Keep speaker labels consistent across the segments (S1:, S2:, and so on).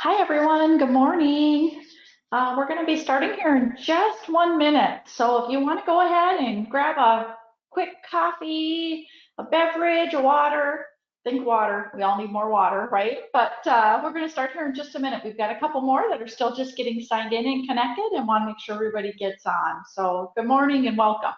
S1: Hi, everyone. Good morning. We're going to be starting here in just 1 minute. So if you want to go ahead and grab a quick coffee, a beverage, a water, think water. We all need more water, right? But we're going to start here in just a minute. We've got a couple more that are still just getting signed in and connected and want to make sure everybody gets on. So good morning and welcome.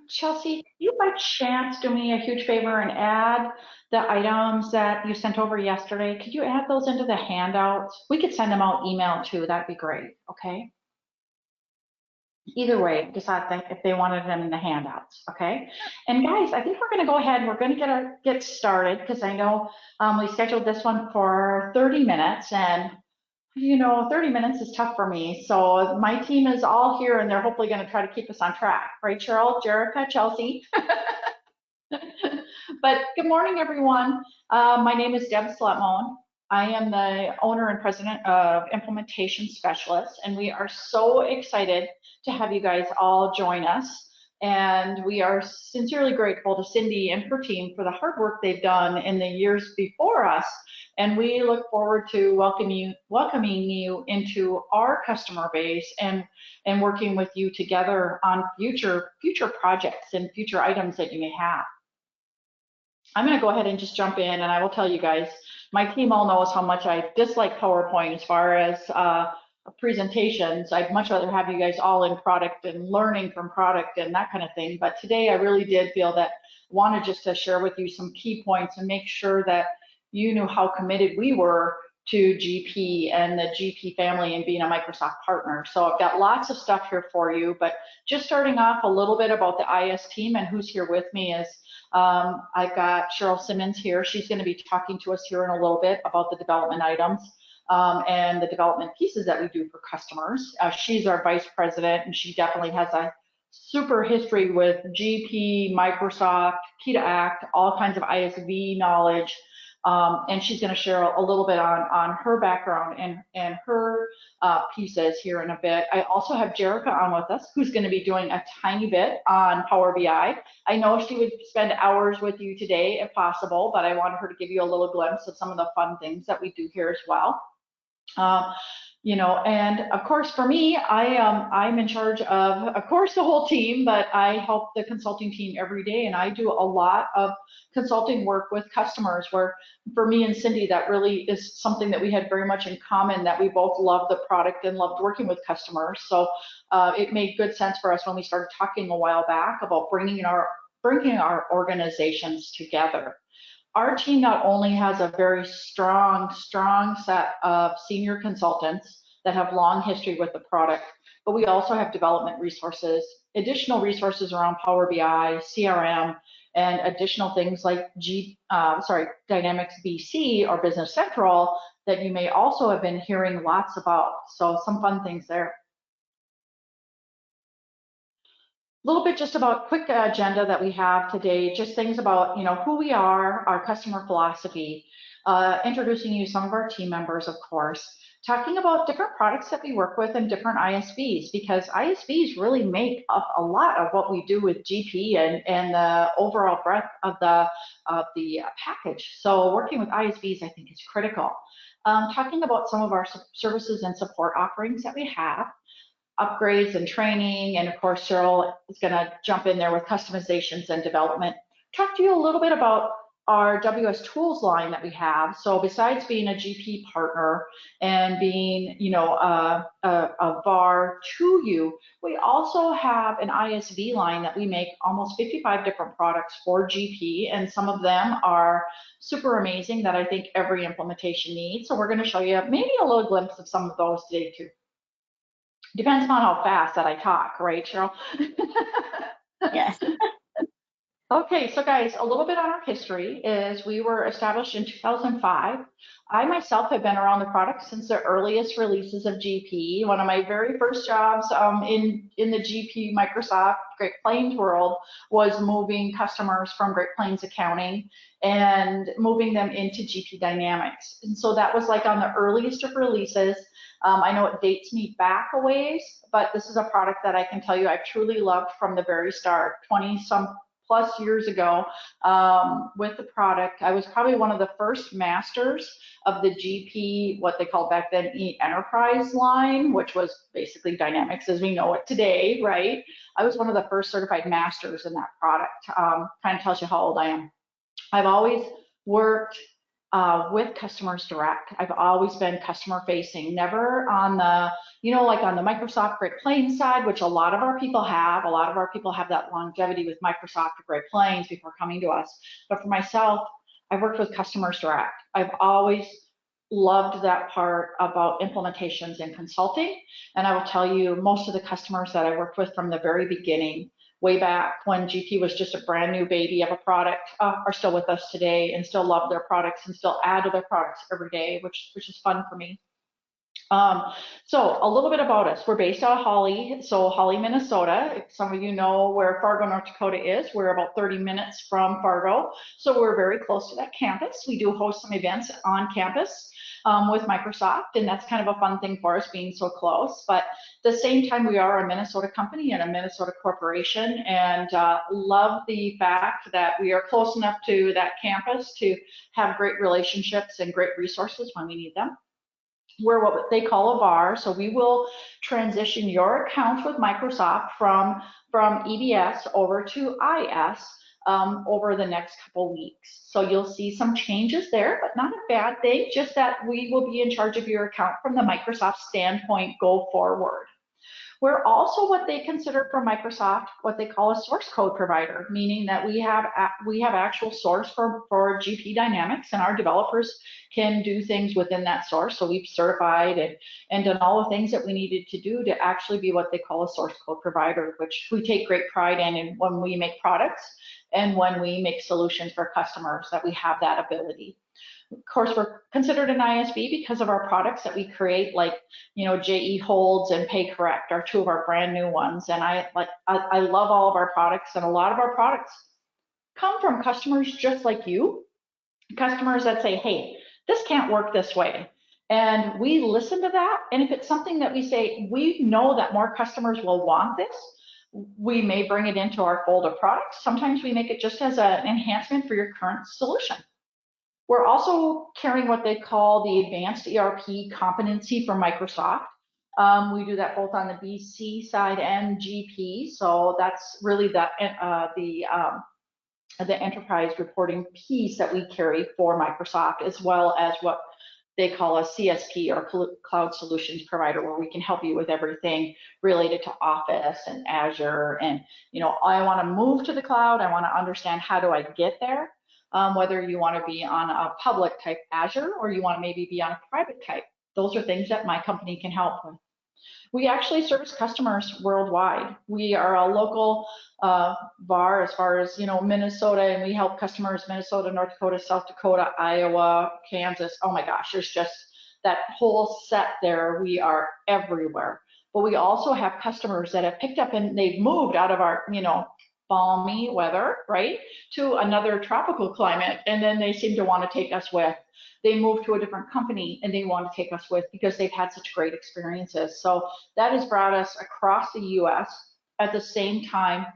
S1: Chelsea, can you by chance do me a huge favor and add the items that you sent over yesterday? Could you add those into the handouts? We could send them out email too. That'd be great. Okay. Either way, decide if they wanted them in the handouts. Okay. And guys, I think we're going to go ahead. We're going to get started because I know we scheduled this one for 30 minutes and 30 minutes is tough for me. So my team is all here and they're hopefully going to try to keep us on track. Right, Cheryl, Jerica, Chelsea? But good morning, everyone. My name is Deb Slutmone. I am the owner and president of Implementation Specialists, and we are so excited to have you guys all join us. And we are sincerely grateful to Cindy and her team for the hard work they've done in the years before us. And we look forward to welcoming you into our customer base and working with you together on future projects and future items that you may have. I'm going to go ahead and just jump in, and I will tell you guys, my team all knows how much I dislike PowerPoint as far as presentations. I'd much rather have you guys all in product and learning from product and that kind of thing. But today I really did feel that I wanted just to share with you some key points and make sure that you knew how committed we were to GP and the GP family and being a Microsoft partner. So I've got lots of stuff here for you, but just starting off a little bit about the IS team and who's here with me is I've got Cheryl Simmons here. She's going to be talking to us here in a little bit about the development items and the development pieces that we do for customers. She's our vice president, and she definitely has a super history with GP, Microsoft, Key to Act, all kinds of ISV knowledge. And she's going to share a little bit on her background and her pieces here in a bit. I also have Jerica on with us, who's going to be doing a tiny bit on Power BI. I know she would spend hours with you today if possible, but I wanted her to give you a little glimpse of some of the fun things that we do here as well. And of course, for me, I'm in charge of course, the whole team, but I help the consulting team every day, and I do a lot of consulting work with customers where for me and Cindy, that really is something that we had very much in common, that we both love the product and loved working with customers. So it made good sense for us when we started talking a while back about bringing our organizations together. Our team not only has a very strong set of senior consultants that have long history with the product, but we also have development resources, additional resources around Power BI, CRM, and additional things like Dynamics BC or Business Central that you may also have been hearing lots about. So some fun things there. A little bit just about quick agenda that we have today, just things about who we are, our customer philosophy, introducing you some of our team members, of course, talking about different products that we work with and different ISVs, because ISVs really make up a lot of what we do with GP and the overall breadth of the package. So working with ISVs, I think, is critical. Talking about some of our services and support offerings that we have, upgrades and training, and of course Cheryl is going to jump in there with customizations and development. Talk to you a little bit about our WS Tools line that we have. So besides being a GP partner and being, you know, a VAR to you, we also have an ISV line that we make almost 55 different products for GP, and some of them are super amazing that I think every implementation needs. So we're going to show you maybe a little glimpse of some of those today too. Depends on how fast that I talk, right, Cheryl?
S2: Yes.
S1: Okay, so guys, a little bit on our history is we were established in 2005. I myself have been around the product since the earliest releases of GP. One of my very first jobs in the GP Microsoft Great Plains world was moving customers from Great Plains accounting and moving them into GP Dynamics. And so that was like on the earliest of releases. I know it dates me back a ways, but this is a product that I can tell you I've truly loved from the very start, 20-some plus years ago with the product. I was probably one of the first masters of the GP, what they called back then E-Enterprise line, which was basically Dynamics as we know it today, right? I was one of the first certified masters in that product. Kind of tells you how old I am. I've always worked with customers direct. I've always been customer facing, never on the, you know, like on the Microsoft Great Plains side, which a lot of our people have. A lot of our people have that longevity with Microsoft Great Plains before coming to us. But for myself, I've worked with customers direct. I've always loved that part about implementations and consulting. And I will tell you, most of the customers that I worked with from the very beginning, way back when GP was just a brand new baby of a product, are still with us today and still love their products and still add to their products every day, which is fun for me. So a little bit about us. We're based out of Hawley, so Hawley, Minnesota. If some of you know where Fargo, North Dakota is, we're about 30 minutes from Fargo, so we're very close to that campus. We do host some events on campus with Microsoft, and that's kind of a fun thing for us being so close. But at the same time, we are a Minnesota company and a Minnesota corporation, and love the fact that we are close enough to that campus to have great relationships and great resources when we need them. We're what they call a VAR, so we will transition your account with Microsoft from EBS over to IS over the next couple weeks. So you'll see some changes there, but not a bad thing, just that we will be in charge of your account from the Microsoft standpoint go forward. We're also what they consider for Microsoft, what they call a source code provider, meaning that we have actual source for GP Dynamics, and our developers can do things within that source. So we've certified and done all the things that we needed to do to actually be what they call a source code provider, which we take great pride in when we make products and when we make solutions for customers, that we have that ability. Of course, we're considered an ISV because of our products that we create, like, you know, JE Holds and Pay Correct are two of our brand new ones. And I love all of our products, and a lot of our products come from customers just like you, customers that say, hey, this can't work this way. And we listen to that. And if it's something that we say, we know that more customers will want this, we may bring it into our fold of products. Sometimes we make it just as an enhancement for your current solution. We're also carrying what they call the Advanced ERP competency from Microsoft. We do that both on the BC side and GP, so that's really the enterprise reporting piece that we carry for Microsoft, as well as what they call a CSP, or Cloud Solutions Provider, where we can help you with everything related to Office and Azure. And, you know, I want to move to the cloud. I want to understand, how do I get there? Whether you want to be on a public type Azure or you want to maybe be on a private type. Those are things that my company can help with. We actually service customers worldwide. We are a local VAR as far as, you know, Minnesota, and we help customers Minnesota, North Dakota, South Dakota, Iowa, Kansas. Oh my gosh, there's just that whole set there. We are everywhere. But we also have customers that have picked up and they've moved out of our, you know, balmy weather, right, to another tropical climate, and then they seem to want to take us with. They move to a different company and they want to take us with because they've had such great experiences. So that has brought us across the US. At the same time,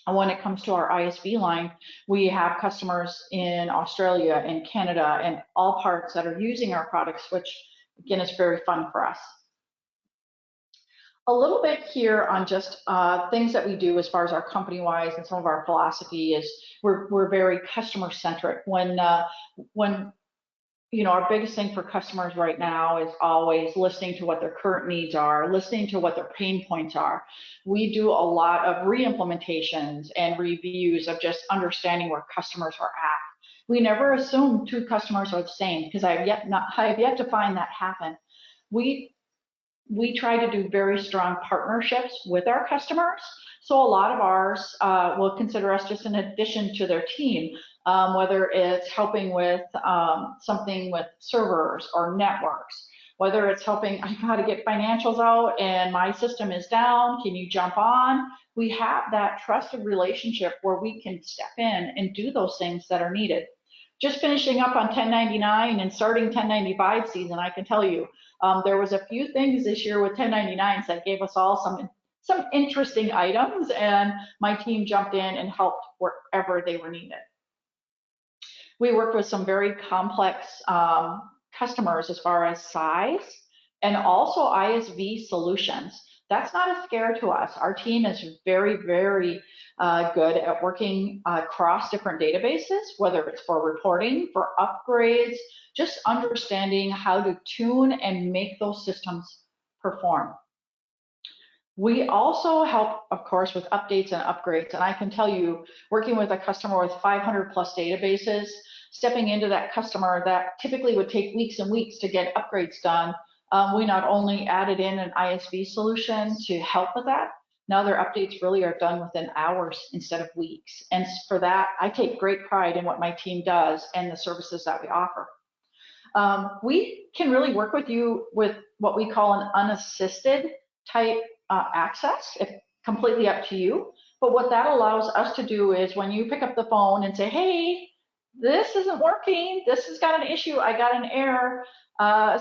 S1: when it comes to our ISV line, we have customers in Australia and Canada and all parts that are using our products, which again is very fun for us. A little bit here on just things that we do as far as our company-wise, and some of our philosophy is we're very customer-centric. When our biggest thing for customers right now is always listening to what their current needs are, listening to what their pain points are. We do a lot of re-implementations and reviews of just understanding where customers are at. We never assume two customers are the same, because I have yet to find that happen. We try to do very strong partnerships with our customers. So a lot of ours will consider us just an addition to their team, whether it's helping with something with servers or networks, whether it's helping, I got to get financials out and my system is down, can you jump on? We have that trusted relationship where we can step in and do those things that are needed. Just finishing up on 1099 and starting 1095 season, I can tell you, there was a few things this year with 1099s that gave us all some interesting items, and my team jumped in and helped wherever they were needed. We worked with some very complex customers as far as size, and also ISV solutions. That's not a scare to us. Our team is very, very good at working across different databases, whether it's for reporting, for upgrades, just understanding how to tune and make those systems perform. We also help, of course, with updates and upgrades. And I can tell you, working with a customer with 500 plus databases, stepping into that customer that typically would take weeks and weeks to get upgrades done, we not only added in an ISV solution to help with that, now their updates really are done within hours instead of weeks. And for that, I take great pride in what my team does and the services that we offer. We can really work with you with what we call an unassisted type access. It's completely up to you. But what that allows us to do is when you pick up the phone and say, hey, this isn't working, this has got an issue, I got an error,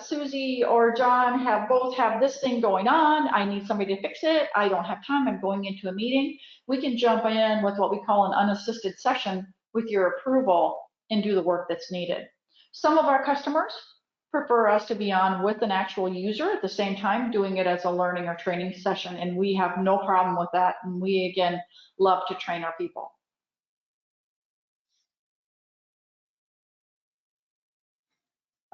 S1: Susie or John both have this thing going on, I need somebody to fix it, I don't have time, I'm going into a meeting. We can jump in with what we call an unassisted session with your approval and do the work that's needed. Some of our customers prefer us to be on with an actual user at the same time, doing it as a learning or training session, and we have no problem with that, and we, again, love to train our people.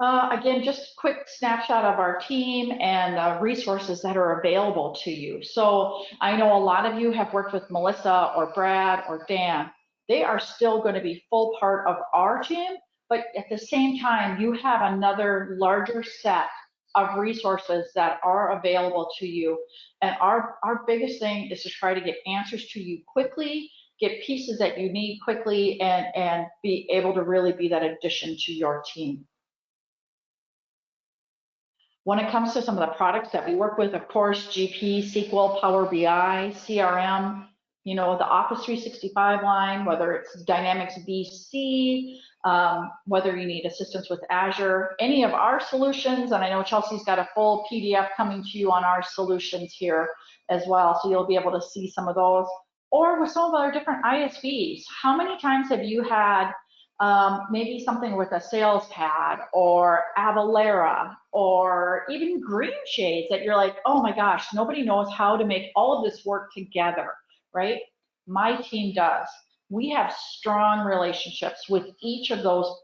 S1: Again, just a quick snapshot of our team and resources that are available to you. So I know a lot of you have worked with Melissa or Brad or Dan. They are still going to be full part of our team, but at the same time, you have another larger set of resources that are available to you. And our biggest thing is to try to get answers to you quickly, get pieces that you need quickly, and be able to really be that addition to your team. When it comes to some of the products that we work with, of course, GP, SQL, Power BI, CRM, the Office 365 line, whether it's Dynamics BC, whether you need assistance with Azure, any of our solutions, and I know Chelsea's got a full PDF coming to you on our solutions here as well, so you'll be able to see some of those. Or with some of our different ISVs, how many times have you had maybe something with a sales pad or Avalara or even Green Shades that you're like, oh my gosh, nobody knows how to make all of this work together, right? My team does. We have strong relationships with each of those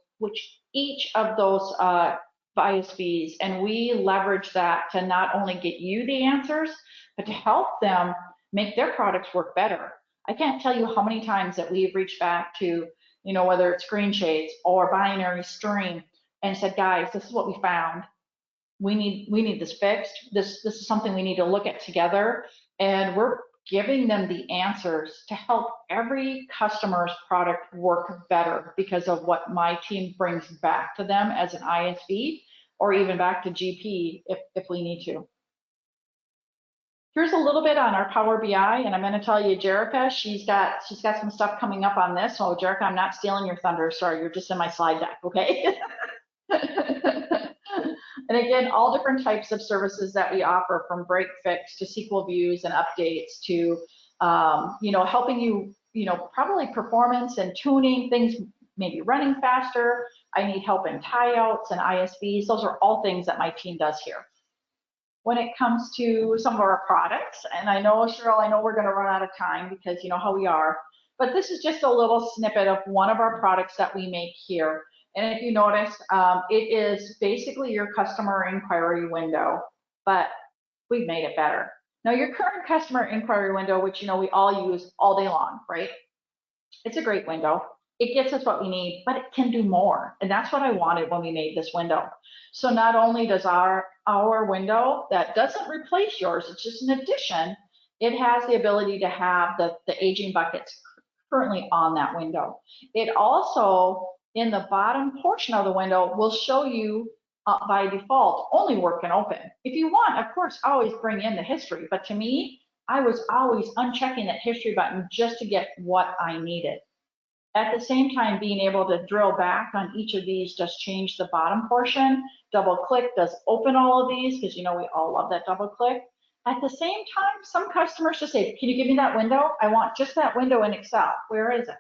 S1: ISVs, and we leverage that to not only get you the answers, but to help them make their products work better. I can't tell you how many times that we've reached back to, whether it's Green Shades or Binary Stream, and said, guys, this is what we found. We need this fixed. This is something we need to look at together. And we're giving them the answers to help every customer's product work better because of what my team brings back to them as an ISV, or even back to GP if we need to. Here's a little bit on our Power BI, and I'm going to tell you, Jerica, she's got some stuff coming up on this. So Jerica, I'm not stealing your thunder. Sorry, you're just in my slide deck, okay? And again, all different types of services that we offer, from break fix to SQL views and updates to, helping you, probably performance and tuning things, maybe running faster. I need help in tie outs and ISVs. Those are all things that my team does here. when it comes to some of our products. And I know, Cheryl, I know we're going to run out of time because you know how we are, but this is just a little snippet of one of our products that we make here. And if you notice, it is basically your customer inquiry window, but we've made it better. Now, your current customer inquiry window, which you know we all use all day long, right? It's a great window. It gets us what we need, but it can do more. And that's what I wanted when we made this window. So not only does our window, that doesn't replace yours, it's just an addition, it has the ability to have the aging buckets currently on that window. It also, in the bottom portion of the window, will show you by default, only work can open. If you want, of course, always bring in the history, but to me, I was always unchecking that history button just to get what I needed. At the same time, being able to drill back on each of these, just change the bottom portion, double click does open all of these, because you know we all love that double click. At the same time, some customers just say, can you give me that window? I want just that window in Excel. Where is it?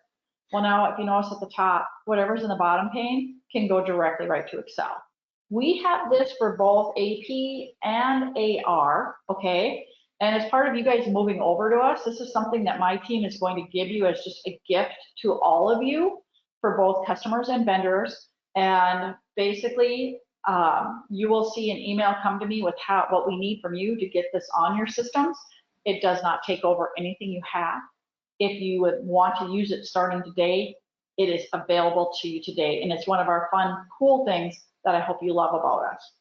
S1: Well, now if you notice at the top, whatever's in the bottom pane can go directly right to Excel. We have this for both AP and AR, okay? And as part of you guys moving over to us, this is something that my team is going to give you as just a gift to all of you for both customers and vendors. And basically, you will see an email come to me with what we need from you to get this on your systems. It does not take over anything you have. If you would want to use it starting today, it is available to you today. And it's one of our fun, cool things that I hope you love about us.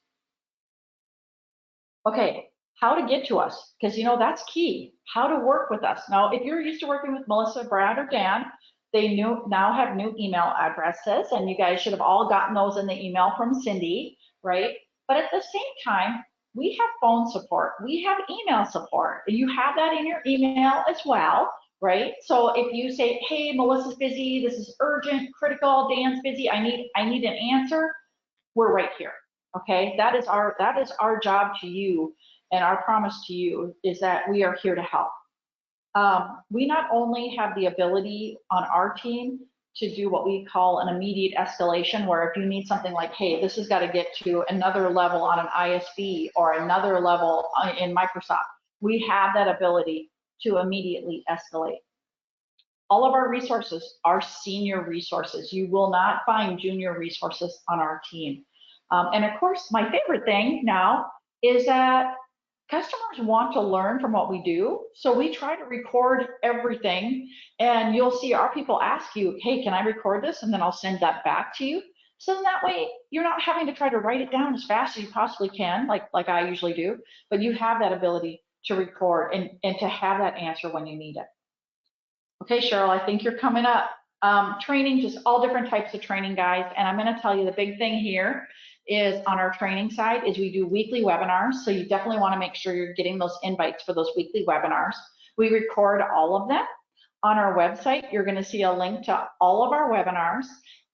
S1: Okay, how to get to us, because you know that's key, how to work with us. Now, if you're used to working with Melissa, Brad, or Dan, they now have new email addresses, and you guys should have all gotten those in the email from Cindy, right? But at the same time, we have phone support, we have email support, and you have that in your email as well, right? So if you say, hey, Melissa's busy, this is urgent, critical, Dan's busy, I need an answer, we're right here, okay? That is our job to you, and our promise to you is that we are here to help. We not only have the ability on our team to do what we call an immediate escalation, where if you need something like, hey, this has got to get to another level on an ISV or another level in Microsoft, we have that ability to immediately escalate. All of our resources are senior resources. You will not find junior resources on our team. And of course, my favorite thing now is that customers want to learn from what we do. So we try to record everything, and you'll see our people ask you, hey, can I record this? And then I'll send that back to you. So that way you're not having to try to write it down as fast as you possibly can, like I usually do, but you have that ability to record and to have that answer when you need it. Okay, Cheryl, I think you're coming up. Training, just all different types of training, guys. And I'm going to tell you the big thing here is on our training side is we do weekly webinars. So you definitely want to make sure you're getting those invites for those weekly webinars. We record all of them. On our website, you're going to see a link to all of our webinars.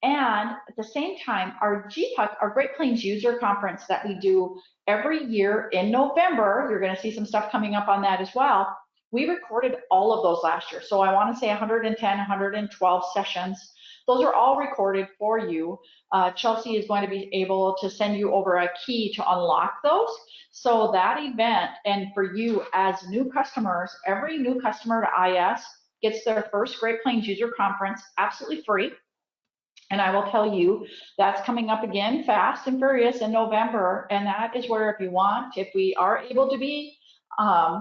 S1: And at the same time, our GPUC, our Great Plains User Conference that we do every year in November, you're going to see some stuff coming up on that as well. We recorded all of those last year. So I want to say 110, 112 sessions. Those are all recorded for you. Chelsea is going to be able to send you over a key to unlock those. So that event, and for you as new customers, every new customer to IS gets their first Great Plains User Conference absolutely free. And I will tell you, that's coming up again fast and furious in November. And that is where, if you want, if we are able to be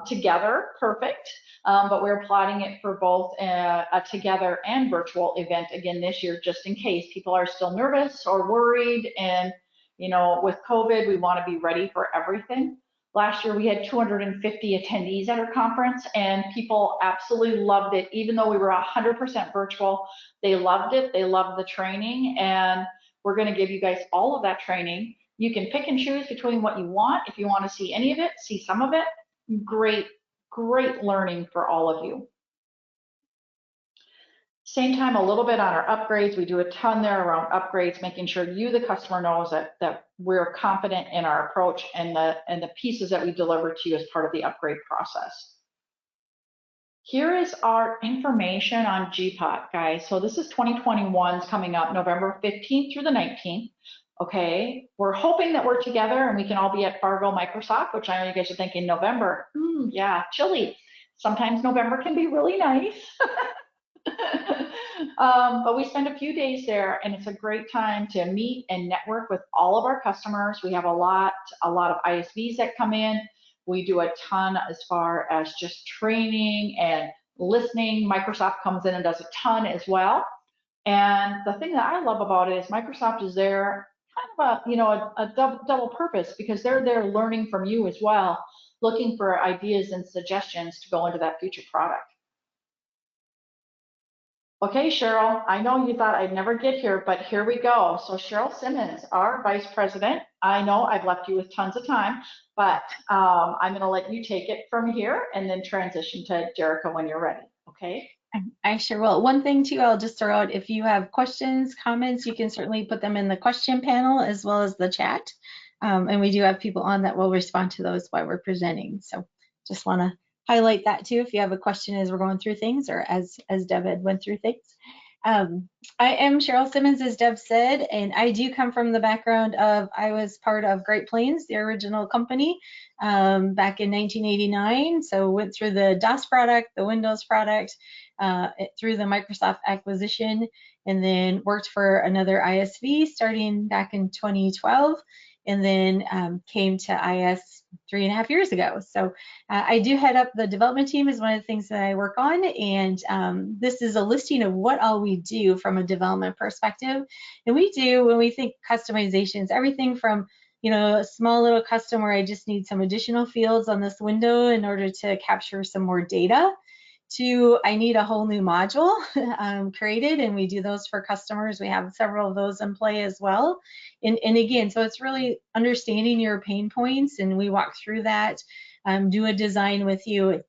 S1: together, perfect. But we're plotting it for both a together and virtual event again this year, just in case people are still nervous or worried. And, you know, with COVID, we want to be ready for everything. Last year, we had 250 attendees at our conference, and people absolutely loved it. Even though we were 100% virtual, they loved it. They loved the training, and we're going to give you guys all of that training. You can pick and choose between what you want. If you want to see any of it, see some of it. Great learning for all of you. Same time, a little bit on our upgrades. We do a ton there around upgrades, making sure you, the customer, knows that we're confident in our approach and the pieces that we deliver to you as part of the upgrade process. Here is our information on GPOT, guys. So this is 2021's coming up November 15th through the 19th. Okay, we're hoping that we're together and we can all be at Fargo Microsoft, which I know you guys are thinking November. Yeah, chilly. Sometimes November can be really nice. But we spend a few days there, and it's a great time to meet and network with all of our customers. We have a lot of ISVs that come in. We do a ton as far as just training and listening. Microsoft comes in and does a ton as well. And the thing that I love about it is Microsoft is there kind of a double purpose, because they're there learning from you as well, looking for ideas and suggestions to go into that future product. Okay, Cheryl, I know you thought I'd never get here, but here we go. So Cheryl Simmons, our Vice President. I know I've left you with tons of time, but I'm going to let you take it from here and then transition to Jerica when you're ready, okay?
S3: I sure will. One thing too, I'll just throw out, if you have questions, comments, you can certainly put them in the question panel as well as the chat. And we do have people on that will respond to those while we're presenting. So just want to highlight that too, if you have a question as we're going through things, or as Deb had went through things. I am Cheryl Simmons, as Deb said, and I do come from the background of, I was part of Great Plains, the original company, back in 1989. So went through the DOS product, the Windows product, through the Microsoft acquisition, and then worked for another ISV starting back in 2012, and then came to IS 3.5 years ago. So I do head up the development team, is one of the things that I work on, and this is a listing of what all we do from a development perspective. And we do, when we think customizations, everything from, you know, a small little custom where I just need some additional fields on this window in order to capture some more data, to I need a whole new module created, and we do those for customers. We have several of those in play as well. And again, so it's really understanding your pain points, and we walk through that, do a design with you,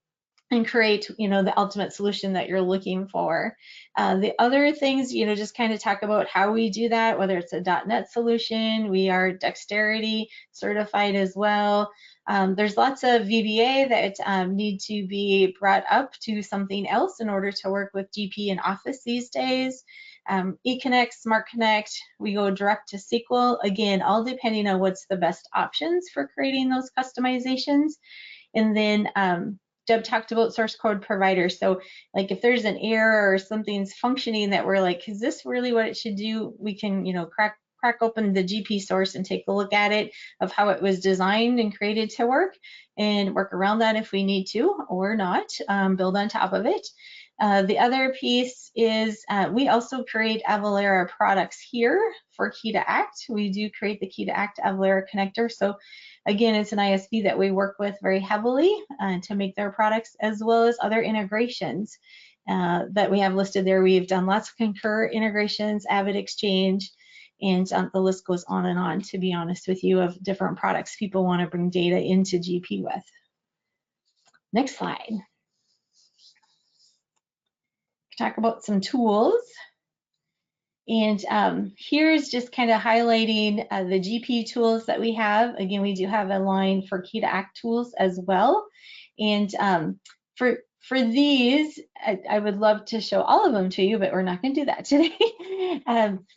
S3: and create, you know, the ultimate solution that you're looking for. The other things, you know, just kind of talk about how we do that, whether it's a .NET solution. We are Dexterity certified as well. There's lots of VBA that need to be brought up to something else in order to work with GP and Office these days. eConnect, Smart Connect, we go direct to SQL, again, all depending on what's the best options for creating those customizations. And then Deb talked about source code providers. So like if there's an error or something's functioning that we're like, is this really what it should do? We can, you know, crack open the GP source and take a look at it, of how it was designed and created to work, and work around that if we need to, or not, build on top of it. The other piece is we also create Avalara products here for Key to Act. We do create the Key to Act Avalara connector. So again, it's an ISV that we work with very heavily to make their products, as well as other integrations that we have listed there. We've done lots of Concur integrations, AvidXchange, and the list goes on, to be honest with you, of different products people want to bring data into GP with. Next slide. Talk about some tools. And here's just kind of highlighting the GP tools that we have. Again, we do have a line for Key to Act tools as well. And for these, I would love to show all of them to you, but we're not going to do that today.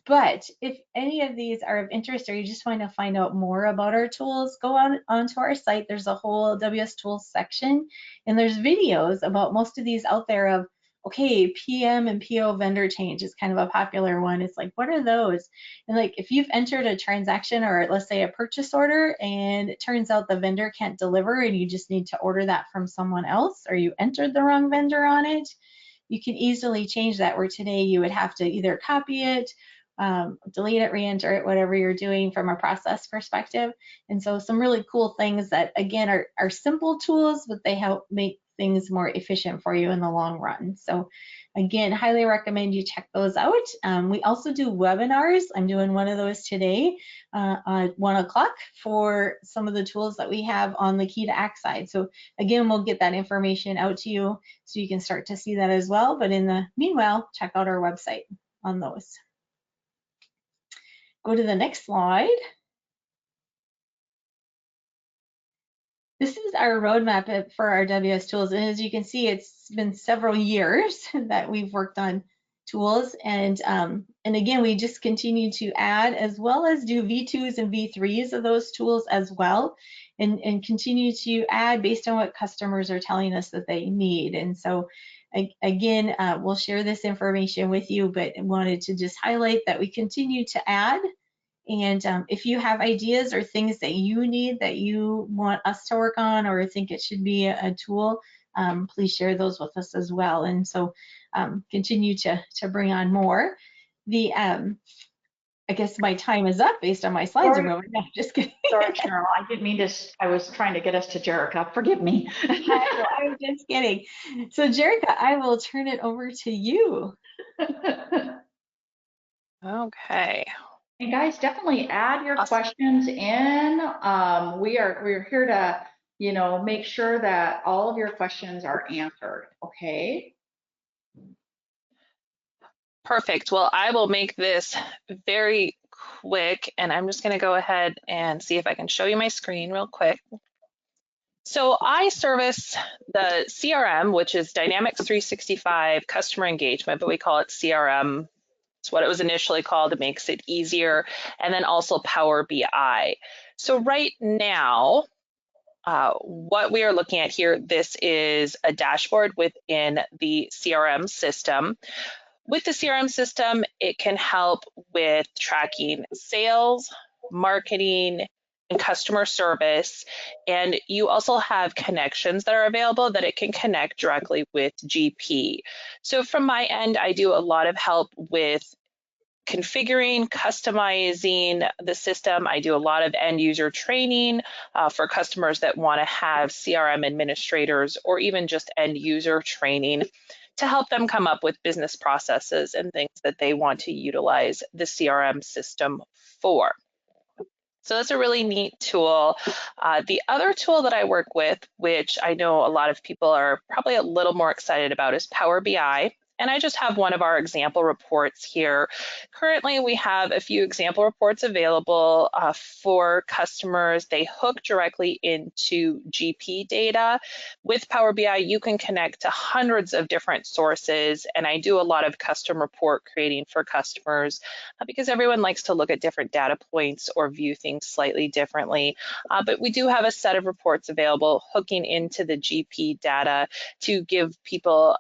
S3: But if any of these are of interest, or you just want to find out more about our tools, go onto our site. There's a whole WS Tools section, and there's videos about most of these out there of, okay, PM and PO vendor change is kind of a popular one. It's like, what are those? And like, if you've entered a transaction, or let's say a purchase order, and it turns out the vendor can't deliver and you just need to order that from someone else, or you entered the wrong vendor on it, you can easily change that, where today you would have to either copy it, delete it, re-enter it, whatever you're doing from a process perspective. And so some really cool things that, again, are simple tools, but they help make things more efficient for you in the long run. So again, highly recommend you check those out. We also do webinars. I'm doing one of those today at 1 o'clock for some of the tools that we have on the Key to Act side. So again, we'll get that information out to you so you can start to see that as well. But in the meanwhile, check out our website on those. Go to the next slide. This is our roadmap for our WS tools, and as you can see, it's been several years that we've worked on tools. And again, we just continue to add as well as do V2s and V3s of those tools as well, and continue to add based on what customers are telling us that they need. And so again, we'll share this information with you, but wanted to just highlight that we continue to add. And if you have ideas or things that you need that you want us to work on or think it should be a tool, please share those with us as well. And so continue to bring on more. I guess my time is up based on my slides are going. No, just kidding.
S1: Sorry, Cheryl, I didn't mean to, I was trying to get us to Jerica. Forgive me.
S3: I was just kidding. So Jerica, I will turn it over to you.
S4: Okay.
S1: And guys, definitely add your questions in. We're here to, you know, make sure that all of your questions are answered. Okay.
S4: Perfect. Well, I will make this very quick, and I'm just going to go ahead and see if I can show you my screen real quick. So I service the CRM, which is Dynamics 365 Customer Engagement, but we call it CRM. It's what it was initially called. It makes it easier. And then also Power BI. So right now, what we are looking at here, this is a dashboard within the CRM system. With the CRM system, it can help with tracking sales, marketing, and customer service. And you also have connections that are available that it can connect directly with GP. So from my end, I do a lot of help with configuring, customizing the system. I do a lot of end user training for customers that want to have CRM administrators or even just end user training to help them come up with business processes and things that they want to utilize the CRM system for. So that's a really neat tool. The other tool that I work with, which I know a lot of people are probably a little more excited about, is Power BI. And I just have one of our example reports here. Currently, we have a few example reports available for customers. They hook directly into GP data. With Power BI, you can connect to hundreds of different sources. And I do a lot of custom report creating for customers because everyone likes to look at different data points or view things slightly differently. But we do have a set of reports available hooking into the GP data to give people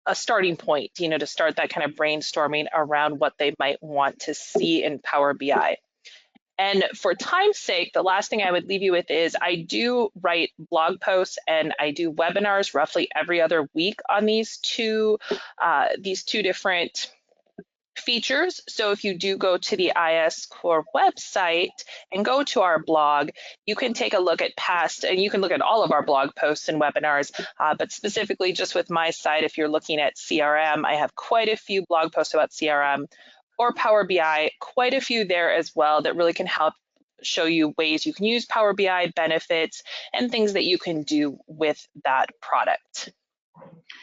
S4: a starting point, you know, to start that kind of brainstorming around what they might want to see in Power BI. And for time's sake, the last thing I would leave you with is I do write blog posts and I do webinars roughly every other week on these two different features. So if you do go to the IS Core website and go to our blog, you can take a look at past, and you can look at all of our blog posts and webinars, but specifically just with my site, if you're looking at CRM, I have quite a few blog posts about CRM or Power BI, quite a few there as well that really can help show you ways you can use Power BI, benefits, and things that you can do with that product.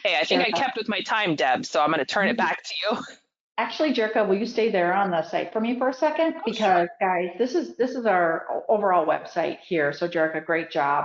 S4: Hey, I think I kept with my time, Deb, so I'm going to turn it back to you.
S1: Actually, Jerica, will you stay there on the site for me for a second? Because guys, this is our overall website here. So Jerica, great job.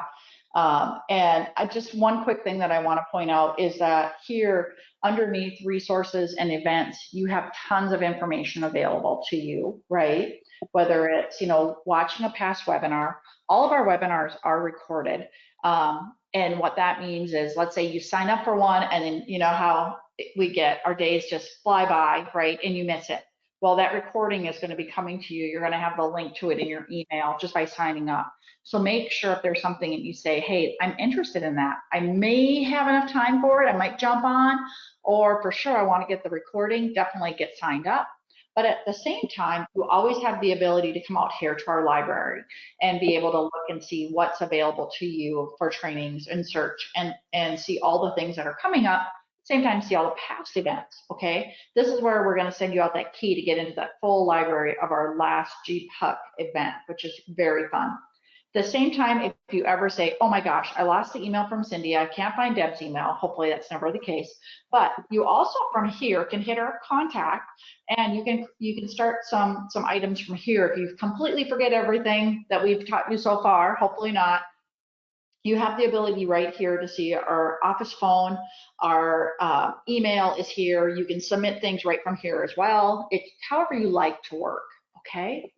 S1: And just one quick thing that I want to point out is that here underneath resources and events, you have tons of information available to you, right? Whether it's, you know, watching a past webinar, all of our webinars are recorded. And what that means is, let's say you sign up for one and then you know how we get our days just fly by, right? And you miss it. Well, that recording is going to be coming to you. You're going to have the link to it in your email just by signing up. So make sure if there's something that you say, hey, I'm interested in that. I may have enough time for it. I might jump on, or for sure I want to get the recording, definitely get signed up. But at the same time, you always have the ability to come out here to our library and be able to look and see what's available to you for trainings and search and see all the things that are coming up. Same time, see all the past events, okay? This is where we're gonna send you out that key to get into that full library of our last GPUC event, which is very fun. At the same time, if you ever say, oh my gosh, I lost the email from Cindy, I can't find Deb's email, hopefully that's never the case, but you also from here can hit our contact and you can start some items from here. If you completely forget everything that we've taught you so far, hopefully not, You have the ability right here to see our office phone, our email is here. You can submit things right from here as well. It's however you like to work, okay?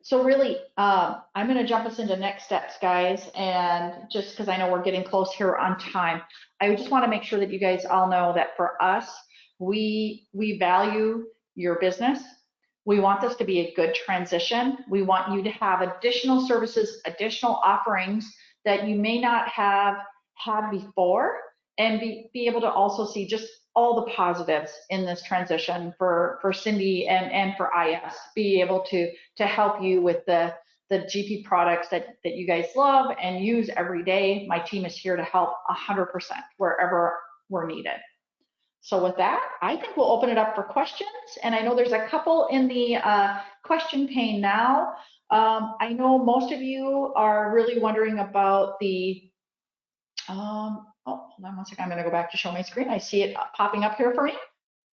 S1: So really, I'm going to jump us into next steps, guys, and just because I know we're getting close here on time, I just want to make sure that you guys all know that for us, we value your business. We want this to be a good transition. We want you to have additional services, additional offerings that you may not have had before, and be able to also see just all the positives in this transition for Cindy and for IS, be able to help you with the GP products that you guys love and use every day. My team is here to help 100% wherever we're needed. So with that, I think we'll open it up for questions. And I know there's a couple in the question pane now. I know most of you are really wondering about the, oh, hold on one second. I'm going to go back to show my screen. I see it popping up here for me.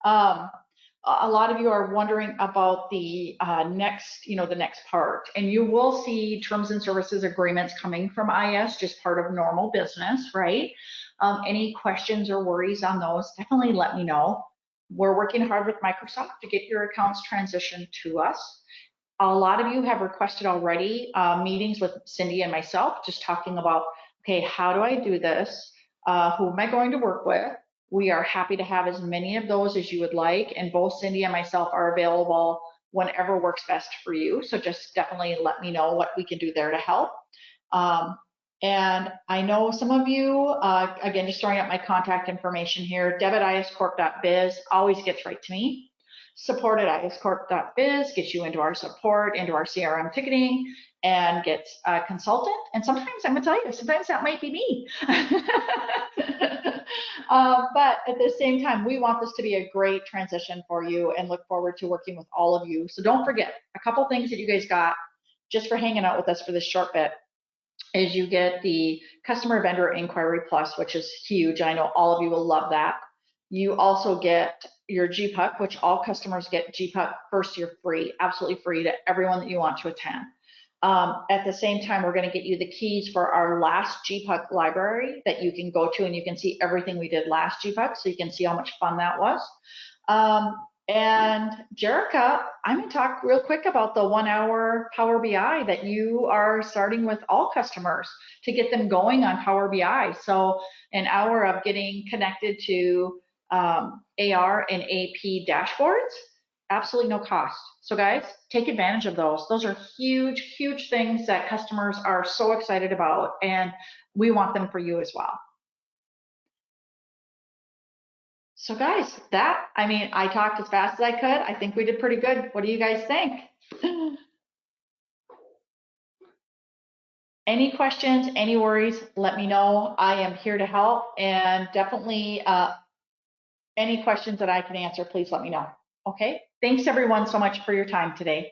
S1: A lot of you are wondering about the next, the next part. And you will see terms and services agreements coming from IS, just part of normal business, right? Any questions or worries on those, definitely let me know. We're working hard with Microsoft to get your accounts transitioned to us. A lot of you have requested already meetings with Cindy and myself, just talking about, okay, how do I do this? Who am I going to work with? We are happy to have as many of those as you would like, and both Cindy and myself are available whenever works best for you. So just definitely let me know what we can do there to help. And I know some of you, again, just throwing out my contact information here, deb@iscorp.biz always gets right to me. Support@iscorp.biz gets you into our support, into our CRM ticketing, and gets a consultant. And sometimes I'm gonna tell you, sometimes that might be me. But at the same time, we want this to be a great transition for you and look forward to working with all of you. So don't forget, a couple things that you guys got just for hanging out with us for this short bit is you get the Customer Vendor Inquiry Plus, which is huge. I know all of you will love that. You also get your GPUC, which all customers get GPUC first year free, absolutely free to everyone that you want to attend. At the same time, we're going to get you the keys for our last GPUC library that you can go to, and you can see everything we did last GPUC, so you can see how much fun that was. And Jerica, I'm going to talk real quick about the 1 hour Power BI that you are starting with all customers to get them going on Power BI. So an hour of getting connected to AR and AP dashboards, absolutely no cost. So guys, take advantage of those. Those are huge, huge things that customers are so excited about, and we want them for you as well. So guys, I talked as fast as I could. I think we did pretty good. What do you guys think? Any questions, any worries, let me know. I am here to help, and definitely any questions that I can answer, please let me know. Okay, thanks everyone so much for your time today.